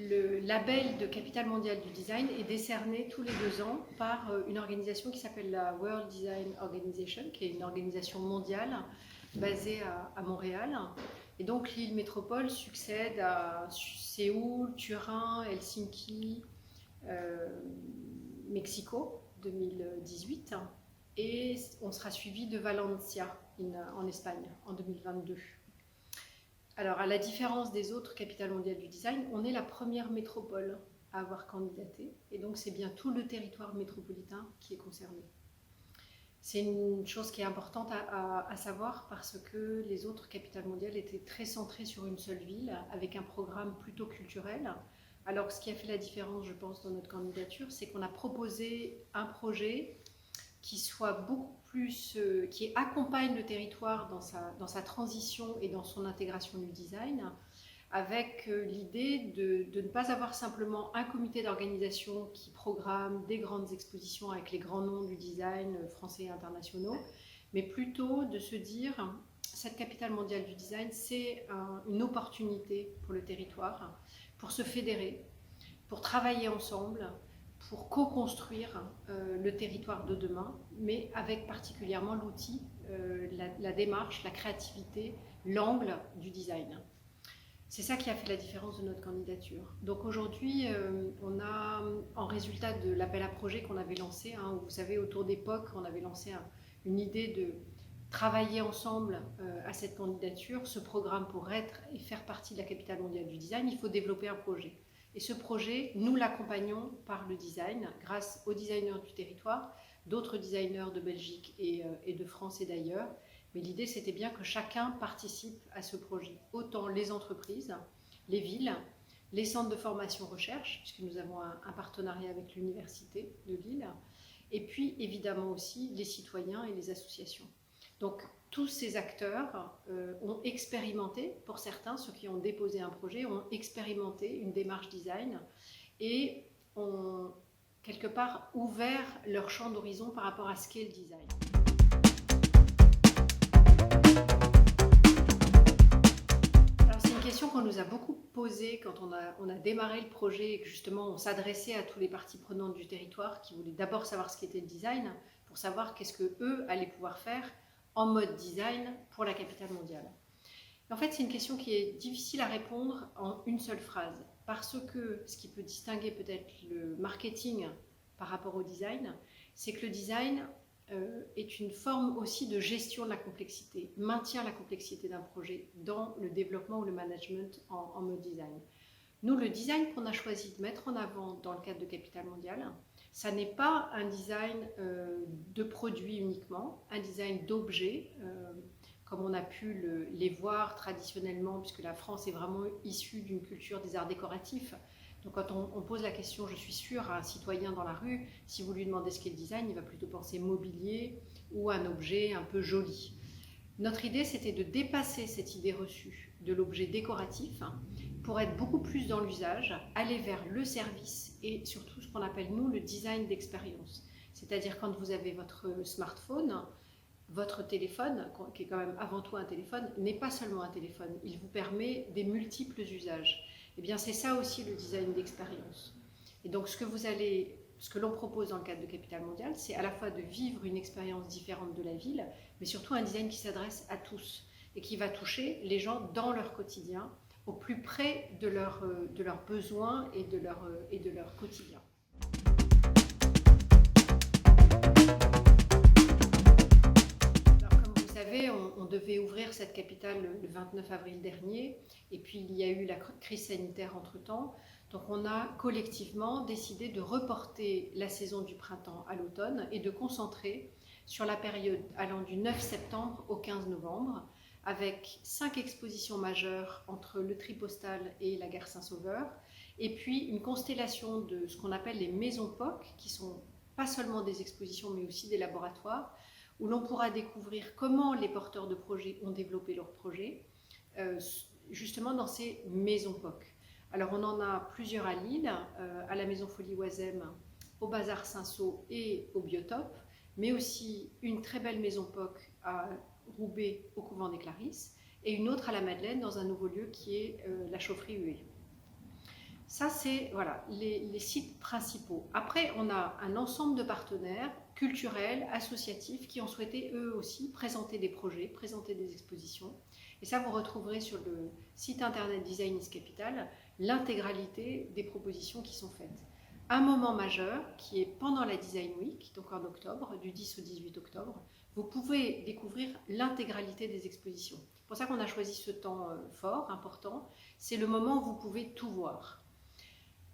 Le label de capitale mondiale du design est décerné tous les 2 ans par une organisation qui s'appelle la World Design Organization, qui est une organisation mondiale basée à Montréal. Et donc l'île métropole succède à Séoul, Turin, Helsinki, Mexico 2018. Et on sera suivi de Valencia en Espagne en 2022. Alors, à la différence des autres capitales mondiales du design, on est la première métropole à avoir candidaté. Et donc, c'est bien tout le territoire métropolitain qui est concerné. C'est une chose qui est importante à savoir parce que les autres capitales mondiales étaient très centrées sur une seule ville, avec un programme plutôt culturel. Alors, ce qui a fait la différence, je pense, dans notre candidature, c'est qu'on a proposé un projet qui soit beaucoup plus, qui accompagne le territoire dans sa transition et dans son intégration du design, avec l'idée de ne pas avoir simplement un comité d'organisation qui programme des grandes expositions avec les grands noms du design français et internationaux, mais plutôt de se dire, cette capitale mondiale du design, c'est une opportunité pour le territoire, pour se fédérer, pour travailler ensemble, pour co-construire le territoire de demain, mais avec particulièrement l'outil, la démarche, la créativité, l'angle du design. C'est ça qui a fait la différence de notre candidature. Donc aujourd'hui, on a, en résultat de l'appel à projet qu'on avait lancé, où vous savez, autour d'EPOC, on avait lancé une idée de travailler ensemble à cette candidature, ce programme pour être et faire partie de la capitale mondiale du design, il faut développer un projet. Et ce projet, nous l'accompagnons par le design, grâce aux designers du territoire, d'autres designers de Belgique et de France et d'ailleurs. Mais l'idée, c'était bien que chacun participe à ce projet. Autant les entreprises, les villes, les centres de formation recherche, puisque nous avons un partenariat avec l'Université de Lille, et puis évidemment aussi les citoyens et les associations. Donc, tous ces acteurs ont expérimenté, pour certains, ceux qui ont déposé un projet, ont expérimenté une démarche design et ont quelque part ouvert leur champ d'horizon par rapport à ce qu'est le design. Alors, c'est une question qu'on nous a beaucoup posée quand on a démarré le projet et que justement on s'adressait à tous les parties prenantes du territoire qui voulaient d'abord savoir ce qu'était le design pour savoir qu'est-ce qu'eux allaient pouvoir faire en mode design pour la capitale mondiale. En fait, c'est une question qui est difficile à répondre en une seule phrase, parce que ce qui peut distinguer peut-être le marketing par rapport au design, c'est que le design est une forme aussi de gestion de la complexité, maintient la complexité d'un projet dans le développement ou le management en mode design. Nous, le design qu'on a choisi de mettre en avant dans le cadre de Capitale Mondiale, ça n'est pas un design de produits uniquement, un design d'objets, comme on a pu les voir traditionnellement, puisque la France est vraiment issue d'une culture des arts décoratifs. Donc quand on pose la question, je suis sûre, à un citoyen dans la rue, si vous lui demandez ce qu'est le design, il va plutôt penser mobilier ou un objet un peu joli. Notre idée, c'était de dépasser cette idée reçue de l'objet décoratif pour être beaucoup plus dans l'usage, aller vers le service et surtout ce qu'on appelle nous le design d'expérience. C'est-à-dire quand vous avez votre smartphone, votre téléphone, qui est quand même avant tout un téléphone, n'est pas seulement un téléphone, il vous permet des multiples usages. Et bien c'est ça aussi le design d'expérience. Et donc ce que l'on propose dans le cadre de Capitale Mondiale, c'est à la fois de vivre une expérience différente de la ville, mais surtout un design qui s'adresse à tous et qui va toucher les gens dans leur quotidien, au plus près de leurs besoins et de leur quotidien. Alors, comme vous savez, on devait ouvrir cette capitale le 29 avril dernier, et puis il y a eu la crise sanitaire entre-temps. Donc on a collectivement décidé de reporter la saison du printemps à l'automne et de concentrer sur la période allant du 9 septembre au 15 novembre, avec 5 expositions majeures entre le Tripostal et la gare Saint-Sauveur, et puis une constellation de ce qu'on appelle les maisons POC, qui sont pas seulement des expositions mais aussi des laboratoires, où l'on pourra découvrir comment les porteurs de projets ont développé leurs projets, justement dans ces maisons POC. Alors on en a plusieurs à Lille, à la Maison Folie Oisem, au Bazar Saint-Saul et au Biotope, mais aussi une très belle maison POC à Roubaix au Couvent des Clarisses et une autre à la Madeleine dans un nouveau lieu qui est la Chaufferie Huet. Ça, c'est voilà, les sites principaux. Après, on a un ensemble de partenaires culturels, associatifs, qui ont souhaité eux aussi présenter des projets, présenter des expositions. Et ça, vous retrouverez sur le site internet Design is Capital l'intégralité des propositions qui sont faites. Un moment majeur qui est pendant la Design Week, donc en octobre, du 10 au 18 octobre, vous pouvez découvrir l'intégralité des expositions. C'est pour ça qu'on a choisi ce temps fort, important. C'est le moment où vous pouvez tout voir.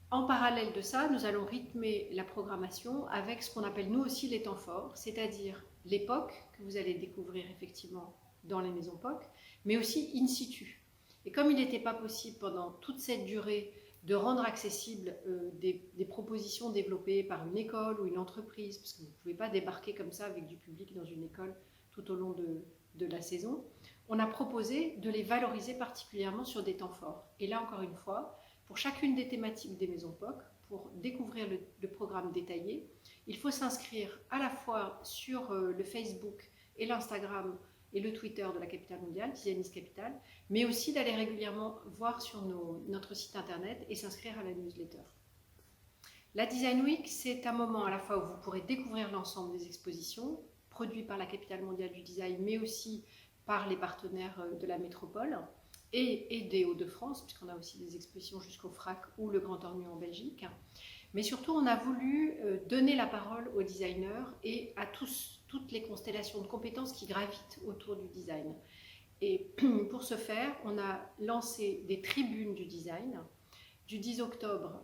En parallèle de ça, nous allons rythmer la programmation avec ce qu'on appelle nous aussi les temps forts, c'est-à-dire l'époque que vous allez découvrir effectivement dans les maisons POC, mais aussi in situ. Et comme il n'était pas possible pendant toute cette durée de rendre accessibles des propositions développées par une école ou une entreprise, parce que vous ne pouvez pas débarquer comme ça avec du public dans une école tout au long de la saison, on a proposé de les valoriser particulièrement sur des temps forts. Et là, encore une fois, pour chacune des thématiques des maisons POC, pour découvrir le programme détaillé, il faut s'inscrire à la fois sur le Facebook et l'Instagram et le Twitter de la Capitale Mondiale, Design is Capital, mais aussi d'aller régulièrement voir sur notre site internet et s'inscrire à la newsletter. La Design Week, c'est un moment à la fois où vous pourrez découvrir l'ensemble des expositions produites par la Capitale Mondiale du Design, mais aussi par les partenaires de la métropole et des Hauts-de-France, puisqu'on a aussi des expositions jusqu'au FRAC ou le Grand Ornu en Belgique. Mais surtout, on a voulu donner la parole aux designers et à toutes les constellations de compétences qui gravitent autour du design. Et pour ce faire, on a lancé des tribunes du design du 10 octobre,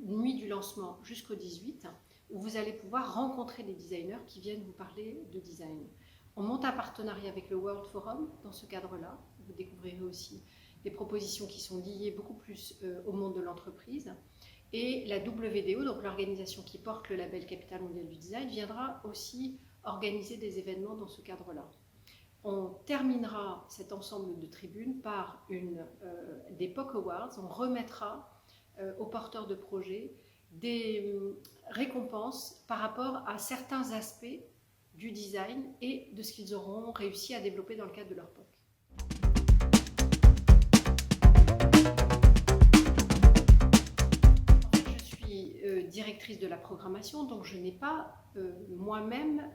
nuit du lancement, jusqu'au 18, où vous allez pouvoir rencontrer des designers qui viennent vous parler de design. On monte un partenariat avec le World Forum dans ce cadre-là. Vous découvrirez aussi des propositions qui sont liées beaucoup plus au monde de l'entreprise. Et la WDO, donc l'organisation qui porte le label Capitale Mondiale du Design, viendra aussi organiser des événements dans ce cadre-là. On terminera cet ensemble de tribunes par des POC Awards. On remettra aux porteurs de projets des récompenses par rapport à certains aspects du design et de ce qu'ils auront réussi à développer dans le cadre de leur POC. Je suis directrice de la programmation, donc je n'ai pas moi-même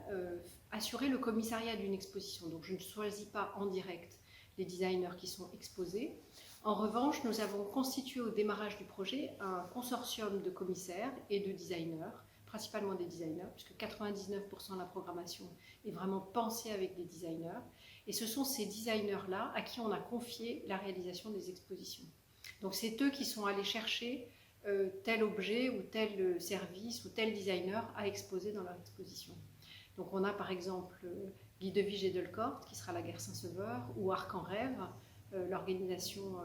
assuré le commissariat d'une exposition. Donc je ne choisis pas en direct les designers qui sont exposés. En revanche, nous avons constitué au démarrage du projet un consortium de commissaires et de designers, principalement des designers, puisque 99% de la programmation est vraiment pensée avec des designers. Et ce sont ces designers-là à qui on a confié la réalisation des expositions. Donc c'est eux qui sont allés chercher tel objet ou tel service ou tel designer à exposer dans leur exposition. Donc on a par exemple Guy Devige et Delcorte, qui sera la Gare Saint-Sauveur, ou Arc en Rêve, l'organisation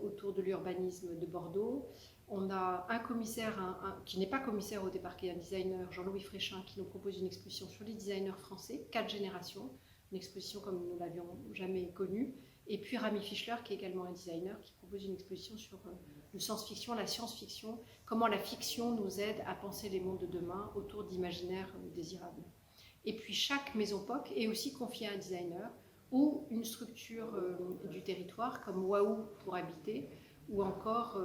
autour de l'urbanisme de Bordeaux. On a un commissaire qui n'est pas commissaire au départ, qui est un designer, Jean-Louis Fréchin, qui nous propose une exposition sur les designers français, 4 générations, une exposition comme nous ne l'avions jamais connue. Et puis Rami Fischler, qui est également un designer, qui propose une exposition sur le science-fiction, la science-fiction, comment la fiction nous aide à penser les mondes de demain autour d'imaginaires désirables. Et puis chaque maison POC est aussi confiée à un designer ou une structure du territoire comme Waouh pour habiter, ou encore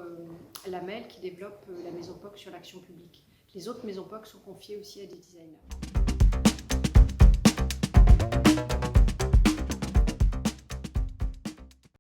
la MEL qui développe la maison POC sur l'action publique. Les autres maisons POC sont confiées aussi à des designers.